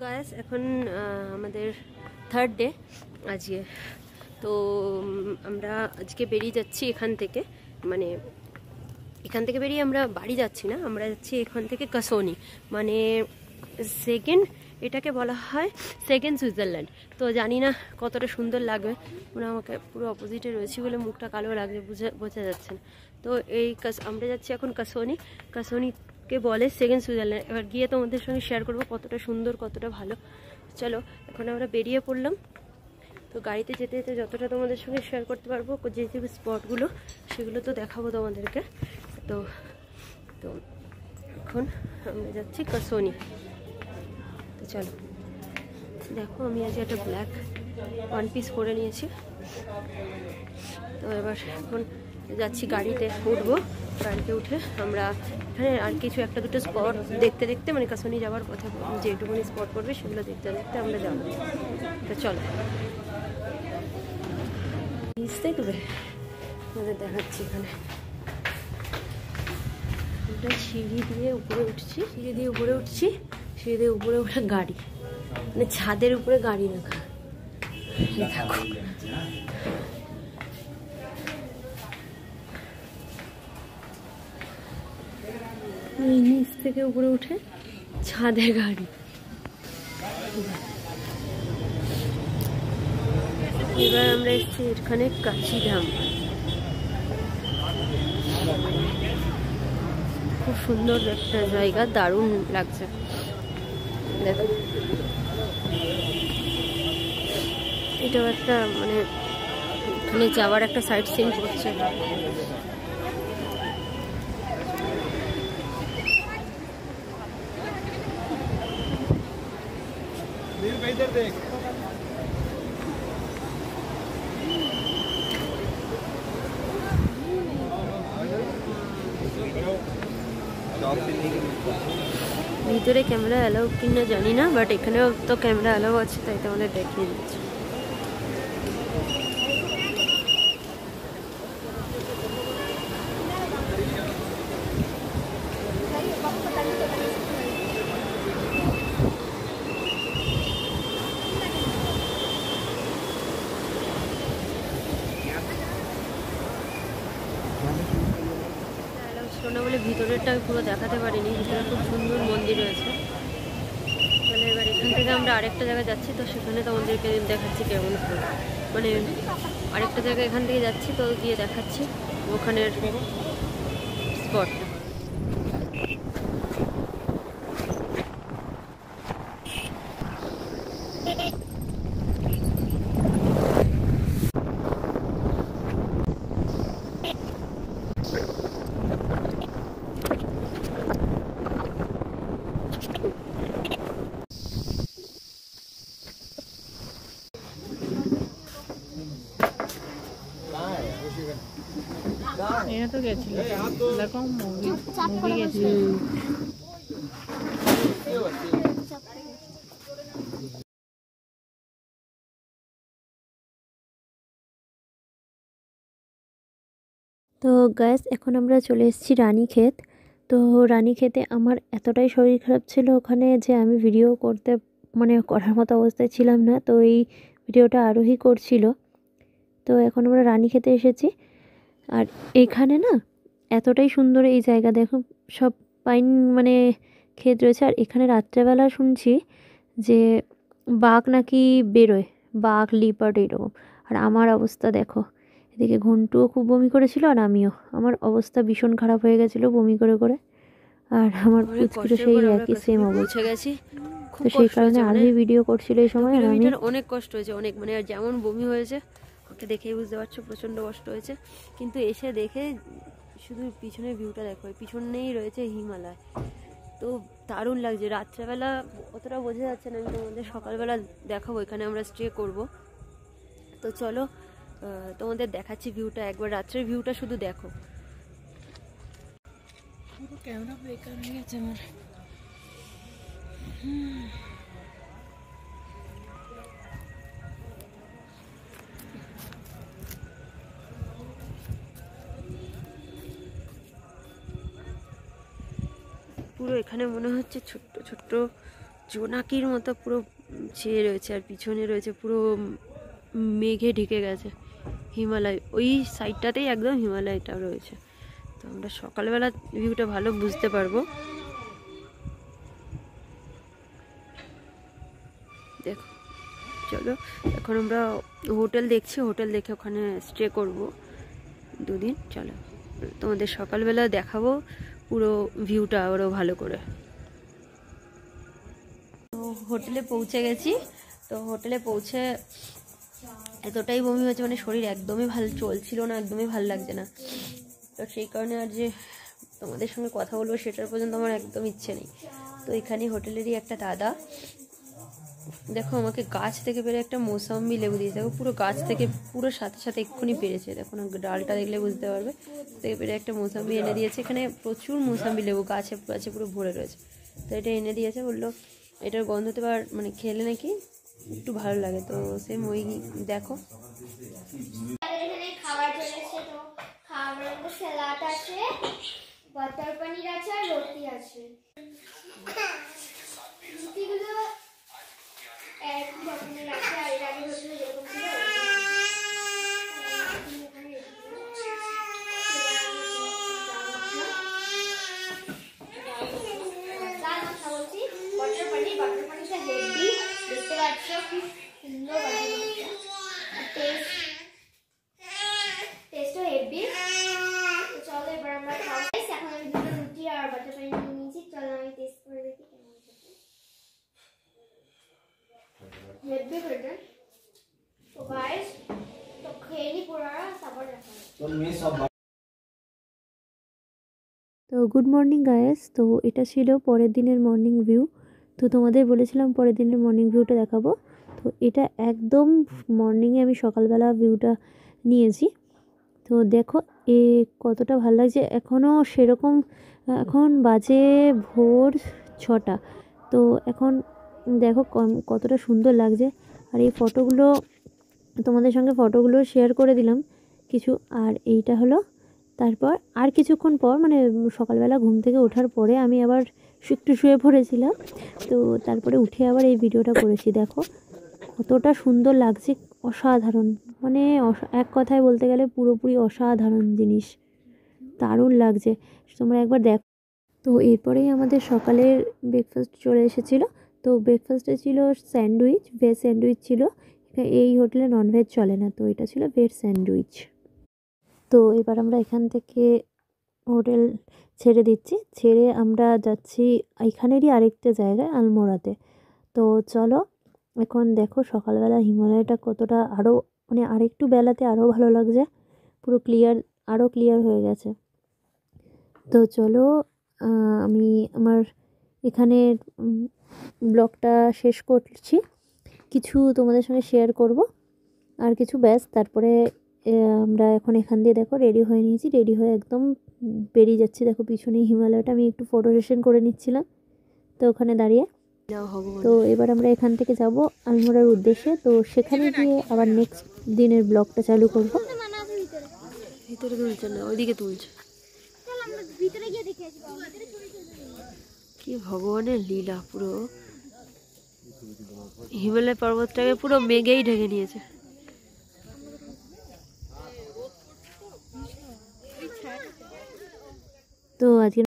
Guys এখন আমাদের third day আজকে। তো আমরা আজকে বেরিয়ে যাচ্ছি এখান থেকে, মানে এখান থেকে বেরিয়ে আমরা বাড়ি যাচ্ছি না, আমরা যাচ্ছি এখান থেকে কাসোনি, মানে সেকেন্ড, এটাকে বলা হয় সেকেন্ড সুইজারল্যান্ড। তো জানি না কতটা সুন্দর লাগবে, মানে আমাকে পুরো অপোজিটে রয়েছি বলে মুখটা কালো লাগছে, বোঝা যাচ্ছে না। তো আমরা যাচ্ছি এখন কাসোনি। কাসোনিকে বলে সেকেন্ড সুইজারল্যান্ড। এবার গিয়ে তোমাদের সঙ্গে শেয়ার করবো কতটা সুন্দর, কতটা ভালো। চলো এখন আমরা বেরিয়ে পড়লাম। তো গাড়িতে যেতে যেতে যতটা তোমাদের সঙ্গে শেয়ার করতে পারবো, যে যে স্পটগুলো সেগুলো তো দেখাবো তোমাদেরকে। তো তো এখন আমরা যাচ্ছি কাসোনি। তো চলো, দেখো আমি আজ একটা ব্ল্যাক ওয়ান পিস পরে নিয়েছি। তো এবার এখন যাচ্ছি, গাড়িতে উঠবো। গাড়িতে উঠে আমরা এখানে আর কিছু একটা দুটো স্পট দেখতে দেখতে, মানে কাসোনি যাওয়ার পথে যেটুকুনি স্পট পড়বে সেগুলো দেখতে দেখতে আমরা যাবো। তো চলো, দেখবে আমাদের দেখাচ্ছি এখানে আমরা সিঁড়ি দিয়ে উপরে উঠছি, সিঁড়ি দিয়ে উপরে ওঠা গাড়ি, মানে ছাদের উপরে গাড়ি রাখা। দেখো নিচ থেকে উপরে উঠে ছাদে গাড়ি। এবার আমরা এসেছি এখানে কাচিধাম, খুব সুন্দর একটা জায়গা, দারুণ লাগছে। দেখো এটাও একটা, মানে এখানে যাওয়ার একটা সাইট সিন করছে। ভিতরে ক্যামেরা অ্যালাউ কিনা জানি না, বাট এখানেও তো ক্যামেরা অ্যালাউ আছে, তাই তো আমাদের দেখিয়ে দিচ্ছে। না বলে ভিতরেরটা পুরো দেখাতে পারিনি, ভিতরে খুব সুন্দর মন্দির রয়েছে। তাহলে এবার এখান থেকে আমরা আরেকটা জায়গায় যাচ্ছি, তো সেখানে তোমাদেরকে দেখাচ্ছি কেমন, মানে আরেকটা জায়গায় এখান থেকে যাচ্ছি, তো গিয়ে দেখাচ্ছি ওখানের স্পটটা। এরা তো গেছিল এরকম মুভি গেছিল। তো গাইস এখন আমরা চলে এসেছি রানীক্ষেত। তো রানীক্ষেতে আমার এতটাই শরীর খারাপ ছিল ওখানে, যে আমি ভিডিও করতে, মানে করার মতো অবস্থায় ছিলাম না। তো এই ভিডিওটা আরোহী করছিল। তো এখন আমরা রানীক্ষেতে এসেছি, আর এখানে না এতটাই সুন্দর এই জায়গা, দেখো সব পাইন মানে ক্ষেত রয়েছে। আর এখানে রাত্রেবেলা শুনছি যে বাঘ নাকি বেরোয়, বাঘ, লিপার্ড এরকম। আর আমার অবস্থা দেখো, এদিকে ঘন্টুও খুব বমি করেছিল, আর আমিও, আমার অবস্থা ভীষণ খারাপ হয়ে গেছিলো বমি করে করে। আর আমার পুচকুটো সেই একই সেম অবস্থা গেছি। তো সেই কারণে আরোহী ভিডিও করছিল এই সময়, আর আমি অনেক কষ্ট হয়েছে, অনেক, মানে যেমন বমি হয়েছে ওকে দেখেই বুঝতে পারছো প্রচণ্ড কষ্ট হয়েছে। কিন্তু এসে দেখে শুধু পিছনের ভিউটা দেখো, পিছনেই রয়েছে হিমালয়। তো দারুণ লাগছে। রাত্রেবেলা অতটা বোঝা যাচ্ছে না, আমি তোমাদের সকালবেলা দেখাবো, এখানে আমরা স্টে করব। তো চলো তোমাদের দেখাচ্ছি ভিউটা, একবার রাত্রের ভিউটা শুধু দেখো। পুরো ক্যামেরা বেকার হয়ে গেছে আমার। পুরো এখানে মনে হচ্ছে ছোট্ট ছোট্ট জোনাকির মতো পুরো চেয়ে রয়েছে, আর পিছনে রয়েছে পুরো মেঘে ঢেকে গেছে হিমালয়, ওই সাইডটাতেই একদম হিমালয়টা রয়েছে। তো আমরা সকালবেলা ভিউটা ভালো বুঝতে পারবো। দেখো, চলো এখন আমরা হোটেল দেখছি, হোটেল দেখে ওখানে স্টে করব 2 দিন। চলো তোমাদের সকালবেলা দেখাবো পুরো ভিউটা আরও ভালো করে। তো হোটেলে পৌঁছে গেছি। তো হোটেলে পৌঁছে এতটাই বমি হয়েছে, মানে শরীর একদমই ভালো চলছিল না, একদমই ভালো লাগছে না। তো সেই কারণে আর যে তোমাদের সঙ্গে কথা বলবো সেটার পর্যন্ত আমার একদম ইচ্ছে নেই। তো এখানে হোটেলেরই একটা দাদা, দেখো আমাকে গাছ থেকে পেরে একটা মৌসাম্বি লেবু দিয়েছে। দেখো পুরো গাছ থেকে পুরো সাথে সাথে এক্ষুনি পেরেছে, দেখো না ডালটা দেখলে বুঝতে পারবে। থেকে পেরে একটা মৌসাম্বি এনে দিয়েছে। এখানে প্রচুর মৌসাম্বি লেবু গাছে গাছে পুরো ভরে রয়েছে। তো এটা এনে দিয়েছে, বললো এটার গন্ধতে পার মানে খেলে নাকি একটু ভালো লাগে। তো সেম ওই দেখো এখানে খাবার চলে এসেছে। তো খাবারের মধ্যে স্যালাড আছে, বাটার পনির আছে আর রুটি আছে। রুটিগুলো এক রকমের আছে, আর এর আগে হোটেলে যেরকম ছিল বাটার পনিরটা হেভি দেখতে পাচ্ছ, খুব সুন্দর বাটার পনিরটা, টেস্টও হেভি। চলো এবার আমরা খাবো। এখন আমি 2টো রুটি আর বাটার পনির নিয়ে নিয়েছি, চলো আমি টেস্ট করে দেখি কেমন খেতে। হেভি খেতে। তো গাইস, তো খেয়ে নি পুরোটা, তারপর দেখা হবে। তো গুড মর্নিং গাইস। তো এটা ছিল পরের দিনের মর্নিং ভিউ। তো তোমাদের বলেছিলাম পরের দিনের মর্নিং ভিউটা দেখাবো। তো এটা একদম মর্নিংয়ে আমি সকালবেলা ভিউটা নিয়েছি। তো দেখো এ কতটা ভালো লাগছে। এখনও সেরকম, এখন বাজে ভোর 6টা। তো এখন দেখো কতটা সুন্দর লাগছে। আর এই ফটোগুলো তোমাদের সঙ্গে ফটোগুলো শেয়ার করে দিলাম কিছু। আর এইটা হলো তারপর আর কিছুক্ষণ পর, মানে সকালবেলা ঘুম থেকে ওঠার পরে আমি আবার একটু শুয়ে পড়েছিলাম। তো তারপরে উঠে আবার এই ভিডিওটা করেছি। দেখো কতটা সুন্দর লাগছে, অসাধারণ, মানে এক কথায় বলতে গেলে পুরোপুরি অসাধারণ জিনিস, দারুণ লাগছে। তোমরা একবার দেখো। তো এরপরেই আমাদের সকালের ব্রেকফাস্ট চলে এসেছিলো। তো ব্রেকফাস্টে ছিল স্যান্ডউইচ, ভেজ স্যান্ডউইচ ছিল। এই হোটেলে ননভেজ চলে না, তো এটা ছিল ভেজ স্যান্ডউইচ। তো এবার আমরা এখান থেকে হোটেল ছেড়ে দিচ্ছি, ছেড়ে আমরা যাচ্ছি এখানেরই আরেকটা জায়গায়, আলমোড়াতে। তো চলো এখন দেখো সকালবেলা হিমালয়টা কতটা আরও, মানে আরেকটু বেলাতে আরও ভালো লাগছে, পুরো ক্লিয়ার, আরও ক্লিয়ার হয়ে গেছে। তো চলো আমি আমার এখানে ব্লগটা শেষ করছি, কিছু তোমাদের সঙ্গে শেয়ার করব আর কিছু, ব্যাস তারপরে আমরা এখন এখান দিয়ে দেখো রেডি হয়ে নিয়েছি, রেডি হয়ে একদম বেরিয়ে যাচ্ছি। দেখো পিছনেই হিমালয়টা, আমি একটু ফটো সেশন করে নিচ্ছিলাম তো ওখানে দাঁড়িয়ে। তো এবার আমরা এখান থেকে যাব আলমোড়ার উদ্দেশ্যে। তো সেখানে গিয়ে আবার নেক্সট দিনের ব্লগটা চালু করব। ভিতরে তুলছে না, ওইদিকে তুলছে। কি ভগবানের লীলা, পুরো হিমালয় পর্বতটাকে পুরো মেঘেই ঢেকে নিয়েছে। তো আজকের